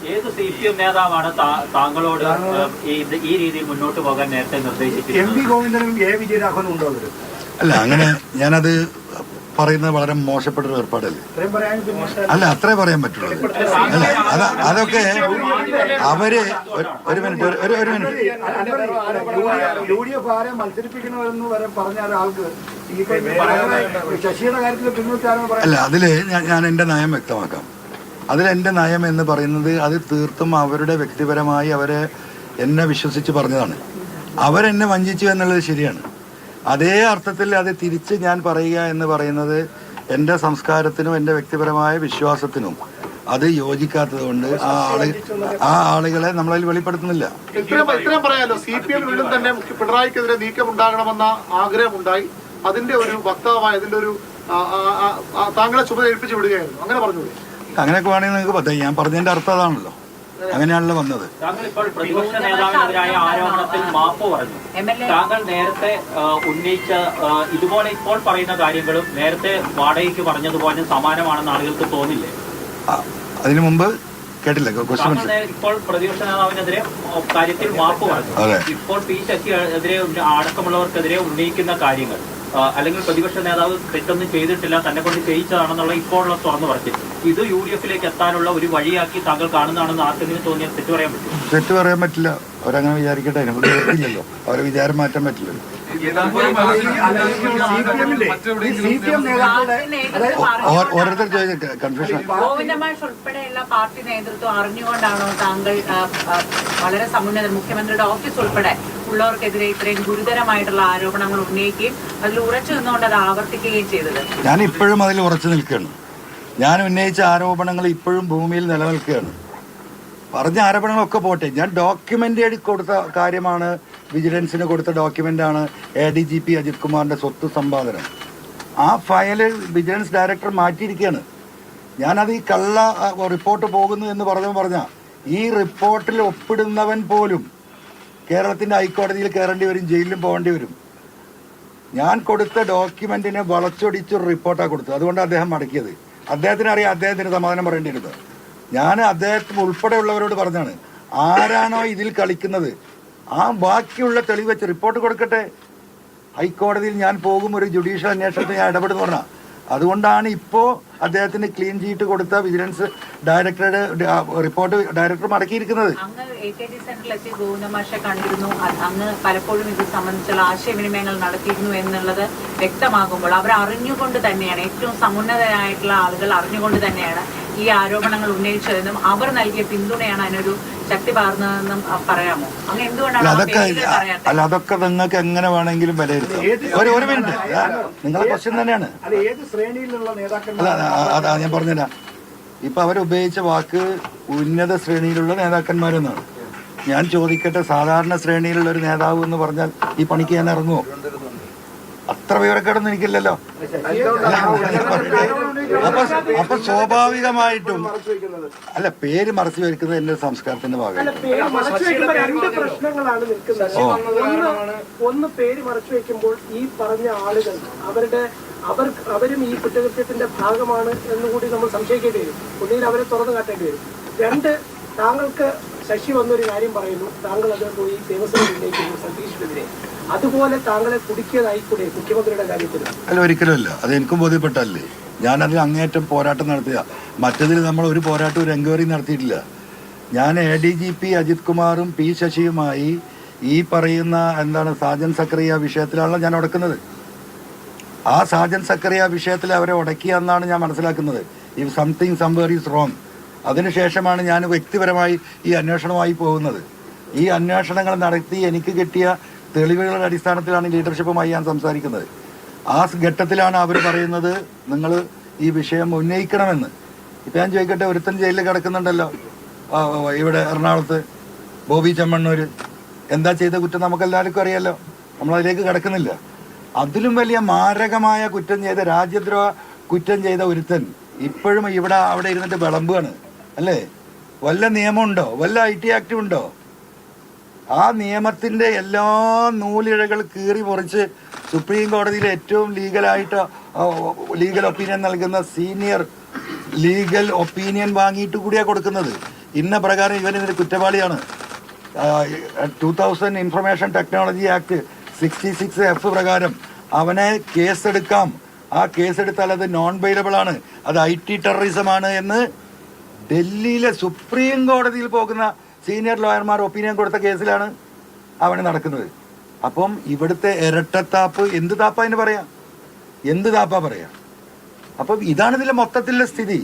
ഏത് CPM നേതാവാണ് താങ്കളോട് ഈ രീതിയിൽ മുന്നോട്ട് പോകാൻ നേരത്തെ നിർദ്ദേശിച്ചത്? MP ഗോവിന്ദനും A വിജയരാഘവനും ഉണ്ടോ? അല്ല, അങ്ങനെ ഞാനത് പറയുന്നത് വളരെ മോശപ്പെട്ടൊരു ഏർപ്പാടല്ലേ. അല്ല, അത്രേ പറയാൻ പറ്റുള്ളൂ. അല്ല, അതൊക്കെ അവര് ഒരു മിനിറ്റ് UDF ആരെ മത്സരിപ്പിക്കണമെന്ന് വരെ പറഞ്ഞ ഒരാൾക്ക് ശശിയുടെ കാര്യത്തിൽ പിന്നോട്ടാണ്. അല്ല, അതില് ഞാൻ എന്റെ നയം വ്യക്തമാക്കാം. അതിലെന്റെ നയം എന്ന് പറയുന്നത് അത് തീർത്തും അവരുടെ വ്യക്തിപരമായി അവരെ എന്നെ വിശ്വസിച്ച് പറഞ്ഞതാണ്. അവരെന്നെ വഞ്ചിച്ചു എന്നുള്ളത് ശരിയാണ്. അതേ അർത്ഥത്തിൽ അത് തിരിച്ച് ഞാൻ പറയുക എന്ന് പറയുന്നത് എൻ്റെ സംസ്കാരത്തിനും എൻ്റെ വ്യക്തിപരമായ വിശ്വാസത്തിനും അത് യോജിക്കാത്തത് കൊണ്ട് ആ ആളുകളെ നമ്മളതിൽ വെളിപ്പെടുത്തുന്നില്ല. ഇത്രയും പറയാലോ, CPM വീണ്ടും തന്നെ പിണറായിക്കെതിരെ നീക്കം ഉണ്ടാകണമെന്ന ആഗ്രഹമുണ്ടായി. അതിന്റെ ഒരു വക്താവായ അതിന്റെ ഒരു താങ്കളെ ചുമതല ഏൽപ്പിച്ചു വിടുകയായിരുന്നു, അങ്ങനെ പറഞ്ഞൂടെ? അങ്ങനെയൊക്കെ വേണമെങ്കിൽ നിങ്ങൾക്ക് പറ്റാം. ഞാൻ പറഞ്ഞതിന്റെ അർത്ഥം അതാണല്ലോ, അങ്ങനെയാണല്ലോ വന്നത്. താങ്കൾ ഇപ്പോൾ പ്രതിപക്ഷ നേതാവിനെതിരായ ആരോപണത്തിൽ മാപ്പ് പറഞ്ഞു. താങ്കൾ നേരത്തെ ഉന്നയിച്ച ഇതുപോലെ ഇപ്പോൾ പറയുന്ന കാര്യങ്ങളും നേരത്തെ വാടകയ്ക്ക് പറഞ്ഞതുപോലെ സമാനമാണെന്ന് ആളുകൾക്ക് തോന്നില്ലേ? അതിനു മുമ്പ് കേട്ടില്ല. ഇപ്പോൾ പ്രതിപക്ഷ നേതാവിനെതിരെ കാര്യത്തിൽ മാപ്പ് പറഞ്ഞു. ഇപ്പോൾ P ശശിയെതിരെ അടക്കമുള്ളവർക്കെതിരെ ഉന്നയിക്കുന്ന കാര്യങ്ങൾ അല്ലെങ്കിൽ പ്രതിപക്ഷ നേതാവ് തെറ്റൊന്നും ചെയ്തിട്ടില്ല, തന്നെ കൊണ്ട് ചെയ്യിച്ചതാണെന്നുള്ള ഇപ്പോഴുള്ള തുറന്നു പറച്ചിൽ ഇത് UDF-ലേക്ക് എത്താനുള്ള ഒരു വഴിയാക്കി താങ്കൾ കാണുന്നതാണെന്ന് ആർക്കെങ്കിലും തോന്നിയാൽ തെറ്റു പറയാൻ പറ്റും? തെറ്റു പറയാൻ പറ്റില്ല. അവരങ്ങനെ വിചാരിക്കട്ടെ, അതിനെല്ലോ അവരെ വിചാരം മാറ്റാൻ പറ്റില്ലല്ലോ. ഓരോരുത്തർ കൺഫ്യൂഷൻ. ഗോവിന്ദമാഷ് ഉൾപ്പെടെയുള്ള പാർട്ടി നേതൃത്വം അറിഞ്ഞുകൊണ്ടാണോ താങ്കൾ വളരെ സമുന്നതൻ മുഖ്യമന്ത്രിയുടെ ഓഫീസ് ഉൾപ്പെടെ ഉള്ളവർക്കെതിരെ ഇത്രയും ഗുരുതരമായിട്ടുള്ള ആരോപണങ്ങൾ ഉന്നയിക്കുകയും അതിൽ ഉറച്ചു നിന്നുകൊണ്ട് അത് ആവർത്തിക്കുകയും ചെയ്തത്? ഞാൻ ഇപ്പോഴും അതിൽ ഉറച്ചു നിൽക്കുകയാണ്. ഞാൻ ഉന്നയിച്ച ആരോപണങ്ങൾ ഇപ്പോഴും ഭൂമിയിൽ നിലനിൽക്കുകയാണ്. പറഞ്ഞ ആരോപണങ്ങളൊക്കെ പോട്ടെ, ഞാൻ ഡോക്യുമെന്റ് എഴുതി കൊടുത്ത കാര്യമാണ്, വിജിലൻസിന് കൊടുത്ത ഡോക്യുമെന്റാണ് ADGP അജിത് കുമാറിന്റെ സ്വത്ത് സമ്പാദനം. ആ ഫയല് വിജിലൻസ് ഡയറക്ടർ മാറ്റിയിരിക്കുകയാണ്. ഞാനത് ഈ കള്ള റിപ്പോർട്ട് പോകുന്നു എന്ന് പറഞ്ഞാൽ ഈ റിപ്പോർട്ടിൽ ഒപ്പിടുന്നവൻ പോലും കേരളത്തിന്റെ ഹൈക്കോടതിയിൽ കയറേണ്ടി വരും, ജയിലിലും പോകേണ്ടി വരും. ഞാൻ കൊടുത്ത ഡോക്യുമെന്റിനെ വളച്ചൊടിച്ചൊരു റിപ്പോർട്ടാണ് കൊടുത്തത്. അതുകൊണ്ട് അദ്ദേഹം മടക്കിയത്. അദ്ദേഹത്തിന് അറിയാം, അദ്ദേഹത്തിന് സമാധാനം പറയേണ്ടിയിരുന്നത്. ഞാൻ അദ്ദേഹത്തിന് ഉൾപ്പെടെയുള്ളവരോട് പറഞ്ഞാണ്, ആരാണോ ഇതിൽ കളിക്കുന്നത് ആ ബാക്കിയുള്ള തെളിവ് വെച്ച് റിപ്പോർട്ട് കൊടുക്കട്ടെ. ഹൈക്കോടതിയിൽ ഞാൻ പോകും, ഒരു ജുഡീഷ്യൽ അന്വേഷണത്തിൽ ഞാൻ ഇടപെടുന്നു പറഞ്ഞാൽ. അതുകൊണ്ടാണ് ഇപ്പോൾ അദ്ദേഹത്തിന് ക്ലീൻ ചീറ്റ് കൊടുത്ത വിജിലൻസ് ഡയറക്ടറുടെ റിപ്പോർട്ട് ഡയറക്ടർ മടക്കിയിരിക്കുന്നത്. അങ്ങ് AKG സെന്ററിലെത്തി ഗോവിന്ദമാഷെ കണ്ടിരുന്നു, അങ്ങ് പലപ്പോഴും ഇത് സംബന്ധിച്ചുള്ള ആശയവിനിമയങ്ങൾ നടത്തിയിരുന്നു എന്നുള്ളത് വ്യക്തമാകുമ്പോൾ അവർ അറിഞ്ഞുകൊണ്ട് തന്നെയാണ്, ഏറ്റവും സമുന്നതരായിട്ടുള്ള ആളുകൾ അറിഞ്ഞുകൊണ്ട് തന്നെയാണ് ഈ ആരോപണങ്ങൾ ഉന്നയിച്ചതെന്നും അവർ നൽകിയ പിന്തുണയാണ് അതിനൊരു ശക്തി പകർന്നതെന്നും പറയാമോ? അങ്ങ് എന്തുകൊണ്ടാണ് അതൊക്കെ നിങ്ങൾക്ക് എങ്ങനെ വേണമെങ്കിലും വിലയിരുത്താം. ഒരു മിനിറ്റ്, നിങ്ങളെ ക്വസ്റ്റ്യൻ തന്നെയാണ്. അതാ ഞാൻ പറഞ്ഞുതരാം. ഇപ്പൊ അവരുപയോഗിച്ച വാക്ക് ഉന്നത ശ്രേണിയിലുള്ള നേതാക്കന്മാരെന്നാണ്. ഞാൻ ചോദിക്കട്ടെ, സാധാരണ ശ്രേണിയിലുള്ള ഒരു നേതാവ് എന്ന് പറഞ്ഞാൽ ഈ പണിക്ക് ഞാൻ ഇറങ്ങുമോ? അത്ര വിവരക്കേടൊന്നും എനിക്കില്ലല്ലോ. അപ്പൊ സ്വാഭാവികമായിട്ടും അല്ല, പേര് മറച്ചു വെക്കുന്നത് എന്റെ സംസ്കാരത്തിന്റെ ഭാഗമാണ്. രണ്ട് പ്രശ്നങ്ങളാണ് നിൽക്കുന്നത്. ഒന്ന്, പേര് മറച്ചു വെക്കുമ്പോൾ ഈ പറഞ്ഞ ആളുകൾ അവരും ഈ കുറ്റകൃത്യത്തിന്റെ ഭാഗമാണ് എന്നുകൂടി നമ്മൾ സംശയിക്കേണ്ടി വരും. ഒന്നുകിൽ അവരെ തുറന്നു കാട്ടേണ്ടി വരും. രണ്ട്, താങ്കൾക്ക് ശശി വന്നൊരു കാര്യം പറയുന്നു, താങ്കൾ അത് പോയി ദേവസ്വം ഉന്നയിക്കുന്നു സതീഷിനെതിരെ. അതുപോലെ താങ്കളെ കുടുക്കിയതായിക്കൂടെ മുഖ്യമന്ത്രിയുടെ കാര്യത്തിൽ? അല്ല, ഒരിക്കലും അല്ല. അത് എനിക്കും ബോധ്യപ്പെട്ടല്ലേ. ഞാനതിൽ അങ്ങേയറ്റം പോരാട്ടം നടത്തിയ. മറ്റതിൽ നമ്മൾ ഒരു പോരാട്ടം, ഒരു എൻക്വയറി നടത്തിയിട്ടില്ല. ഞാൻ ADGP അജിത് കുമാറും P ശശിയുമായി ഈ പറയുന്ന സാജൻ സക്കറിയ വിഷയത്തിലാണല്ലോ ഞാൻ ഉടക്കുന്നത്. ആ സാജൻ സക്കറിയ വിഷയത്തിൽ അവരെ ഉടക്കിയെന്നാണ് ഞാൻ മനസ്സിലാക്കുന്നത്. If something somewhere is wrong. അതിനുശേഷമാണ് ഞാൻ വ്യക്തിപരമായി ഈ അന്വേഷണമായി പോകുന്നത്. ഈ അന്വേഷണങ്ങൾ നടത്തി എനിക്ക് കിട്ടിയ തെളിവുകളുടെ അടിസ്ഥാനത്തിലാണ് ലീഡർഷിപ്പുമായി ഞാൻ സംസാരിക്കുന്നത്. ആ ഘട്ടത്തിലാണ് അവർ പറയുന്നത് നിങ്ങൾ ഈ വിഷയം ഉന്നയിക്കണമെന്ന്. ഇപ്പം ഞാൻ ചോദിക്കട്ടെ, ഒരുത്തൻ ജയിലിൽ കിടക്കുന്നുണ്ടല്ലോ ഇവിടെ എറണാകുളത്ത്, ബോബി ചെമ്മണ്ണൂർ. എന്താ ചെയ്ത കുറ്റം നമുക്കെല്ലാവർക്കും അറിയാമല്ലോ, നമ്മളതിലേക്ക് കിടക്കുന്നില്ല. അതിലും വലിയ മാരകമായ കുറ്റം ചെയ്ത, രാജ്യദ്രോഹ കുറ്റം ചെയ്ത ഒരുത്തൻ ഇപ്പോഴും അവിടെ ഇരുന്നിട്ട് വിളമ്പുകയാണ് അല്ലേ? വല്ല നിയമമുണ്ടോ? വല്ല IT ആക്റ്റും ഉണ്ടോ? ആ നിയമത്തിന്റെ എല്ലാ നൂലിഴകൾ കീറി മുറിച്ച് സുപ്രീം കോടതിയിൽ ഏറ്റവും ലീഗൽ ഒപ്പീനിയൻ നൽകുന്ന സീനിയർ ലീഗൽ ഒപ്പീനിയൻ വാങ്ങിയിട്ട് കൂടിയാണ് കൊടുക്കുന്നത്. ഇന്ന പ്രകാരം ഇവൻ ഇതിന് കുറ്റവാളിയാണ്. 2000 ഇൻഫർമേഷൻ ടെക്നോളജി ആക്ട് 66F പ്രകാരം അവനെ കേസെടുക്കാം. ആ കേസെടുത്താൽ അത് നോൺ ബെയിലബിൾ ആണ്, അത് IT ടെററിസമാണ് എന്ന് ഡൽഹിയിലെ സുപ്രീം കോടതിയിൽ പോകുന്ന സീനിയർ ലോയർമാർ ഒപ്പീനിയൻ കൊടുത്ത കേസിലാണ് അവന് നടക്കുന്നത്. അപ്പം ഇവിടുത്തെ ഇരട്ടത്താപ്പ് എന്ത് താപ്പാ എന്ന് പറയാം, എന്ത് താപ്പാ പറയാം. അപ്പം ഇതാണ് ഇതിലെ മൊത്തത്തിലുള്ള സ്ഥിതി.